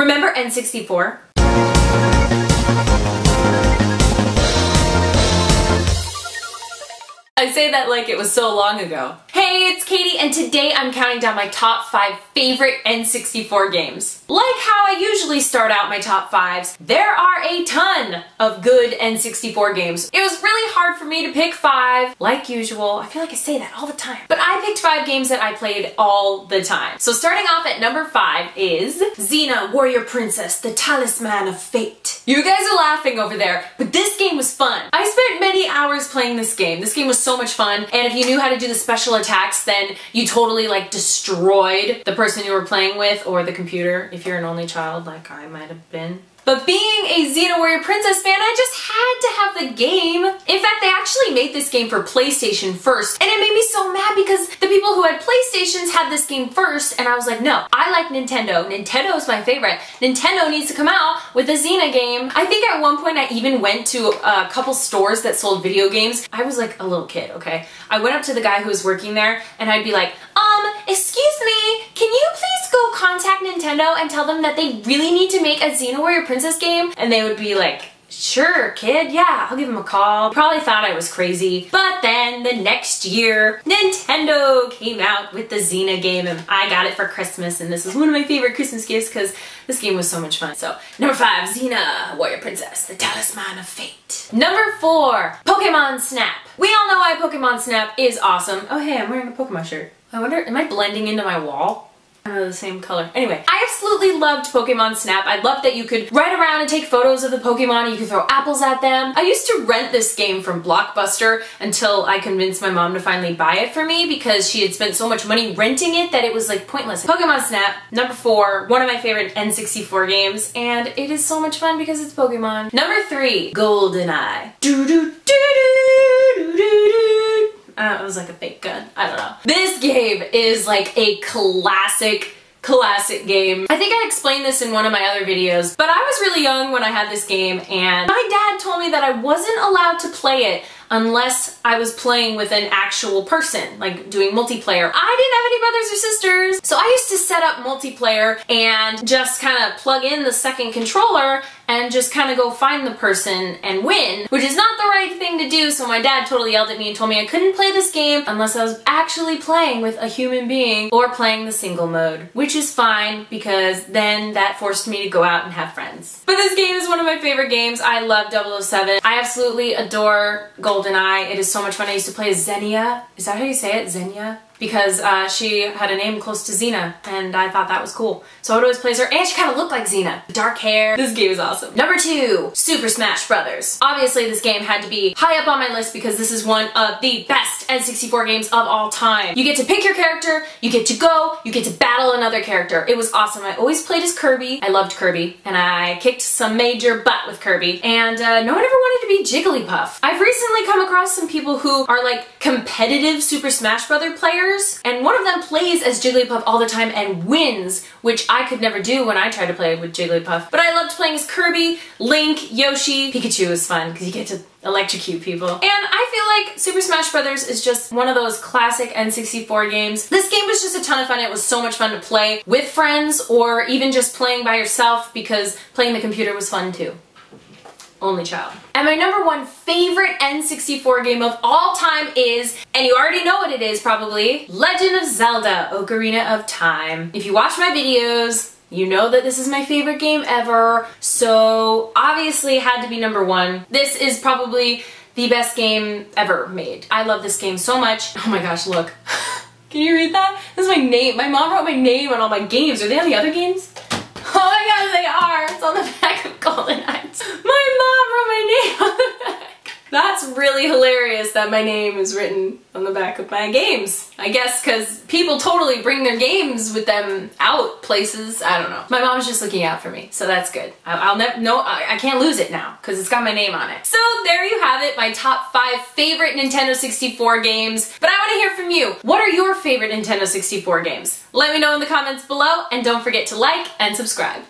Remember N64? I say that like it was so long ago. Hey, it's Katie, and today I'm counting down my top 5 favorite N64 games. Like how I usually start out my top 5s, there are a ton of good N64 games. It was really hard for me to pick 5, like usual. I feel like I say that all the time. But I picked 5 games that I played all the time. So starting off at number 5 is Xena, Warrior Princess, the Talisman of Fate. You guys are laughing over there, but this game was fun. I spent many hours playing this game. This game was so much fun, and if you knew how to do the special attacks, then you totally like destroyed the person you were playing with, or the computer, if you're an only child like I might have been. But being a Xena Warrior Princess fan, I just had to have the game. In fact, they actually made this game for PlayStation first, and it made me so mad because the people who had PlayStations had this game first, and I was like, no, I like Nintendo. Nintendo is my favorite. Nintendo needs to come out with a Xena game. I think at one point I even went to a couple stores that sold video games. I was like a little kid, okay? I went up to the guy who was working there, and I'd be like, excuse me, can you please go contact Nintendo and tell them that they really need to make a Xena Warrior Princess game? And they would be like, sure, kid, yeah, I'll give them a call. Probably thought I was crazy. But then the next year, Nintendo came out with the Xena game, and I got it for Christmas, and this was one of my favorite Christmas gifts because this game was so much fun. So, number 5, Xena, Warrior Princess, the Talisman of Fate. Number 4, Pokemon Snap. We all know why Pokemon Snap is awesome. Oh hey, I'm wearing a Pokemon shirt. I wonder, am I blending into my wall? The same color. Anyway, I absolutely loved Pokemon Snap. I loved that you could ride around and take photos of the Pokemon, and you could throw apples at them. I used to rent this game from Blockbuster until I convinced my mom to finally buy it for me because she had spent so much money renting it that it was like pointless. Pokemon Snap, number 4, one of my favorite N64 games, and it is so much fun because it's Pokemon. Number 3, Goldeneye. It was like a fake gun. I don't know. This game is like a classic game. I think I explained this in one of my other videos, but I was really young when I had this game, and my dad told me that I wasn't allowed to play it unless I was playing with an actual person, like doing multiplayer. I didn't have any brothers or sisters, so I used to set up multiplayer and just kind of plug in the second controller and just kind of go find the person and win, which is not the right thing to do, so my dad totally yelled at me and told me I couldn't play this game unless I was actually playing with a human being or playing the single mode, which is fine because then that forced me to go out and have friends. But this game is one of my favorite games. I love 007. I absolutely adore Goldeneye. It is so much fun. I used to play as Xenia. Is that how you say it? Xenia? Because she had a name close to Xena, and I thought that was cool. So I would always play as her, and she kind of looked like Xena. Dark hair. This game is awesome. Number 2, Super Smash Brothers. Obviously this game had to be high up on my list because this is one of the best N64 games of all time. You get to pick your character, you get to go, you get to battle another character. It was awesome. I always played as Kirby. I loved Kirby, and I kicked some major butt with Kirby, and no one ever wanted to be Jigglypuff. I've recently come across some people who are like competitive Super Smash Brother players, and one of them plays as Jigglypuff all the time and wins, which I could never do when I tried to play with Jigglypuff. But I loved playing as Kirby, Link, Yoshi. Pikachu is fun because you get to electrocute people. And I feel like Super Smash Brothers is just one of those classic N64 games. This game was just a ton of fun. It was so much fun to play with friends or even just playing by yourself because playing the computer was fun too. Only child. And my number 1 favorite N64 game of all time is, and you already know what it is probably, Legend of Zelda: Ocarina of Time. If you watch my videos, you know that this is my favorite game ever, so obviously it had to be number 1. This is probably the best game ever made. I love this game so much. Oh my gosh, look. Can you read that? This is my name. My mom wrote my name on all my games. Are they on the other games? Oh my god, they are! It's on the back of Goldeneye. My mom wrote my name on the back. That's really hilarious that my name is written on the back of my games. I guess because people totally bring their games with them out places. I don't know. My mom's just looking out for me, so that's good. I can't lose it now because it's got my name on it. So there you have it, my top 5 favorite Nintendo 64 games. But I want to hear from you. What are your favorite Nintendo 64 games? Let me know in the comments below, and don't forget to like and subscribe.